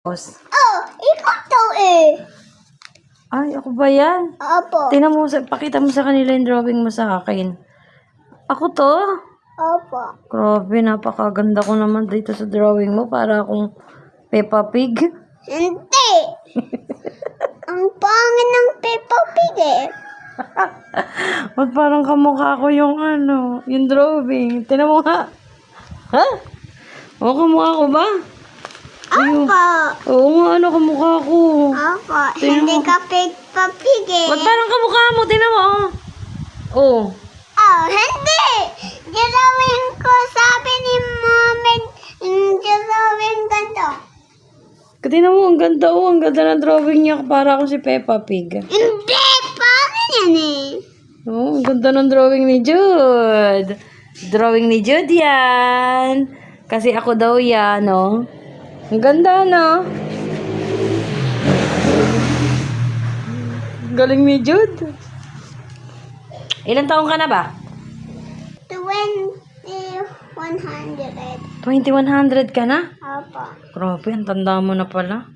Oh, ikaw to eh. Ay, ako ba yan? Opo. Tingnan mo, pakita mo sa kanila yung drawing mo sa akin. Ako to? Opo. Grabe, napakaganda ko naman dito sa drawing mo. Para akong Peppa Pig. Hindi. Ang pangit ng Peppa Pig eh. Ba't parang kamukha ko yung yung drawing? Tingnan mo nga. Ha? O, kamukha ko ba? Opo. Oo nga, kamukha ko. Opo. Tingnan Hindi mo. ka Peppa Pig eh. Ba't parang kamukha mo? Tingnan mo. Oh. Oh, hindi. Jalawin ko, sabi ni Mami, jalawin ganito. Tingnan mo, ang ganda. Oh, ang ganda ng drawing niya. Para ako si Peppa Pig. Hindi, paano yan eh? Oh, ang ganda ng drawing ni Jude. Drawing ni Jude yan. Kasi ako daw yan, no? Ang ganda, no? Galing ni Jude. Ilan taong ka na ba? 2100. 2100 ka na? Opo. Grabe, ang tanda mo na pala.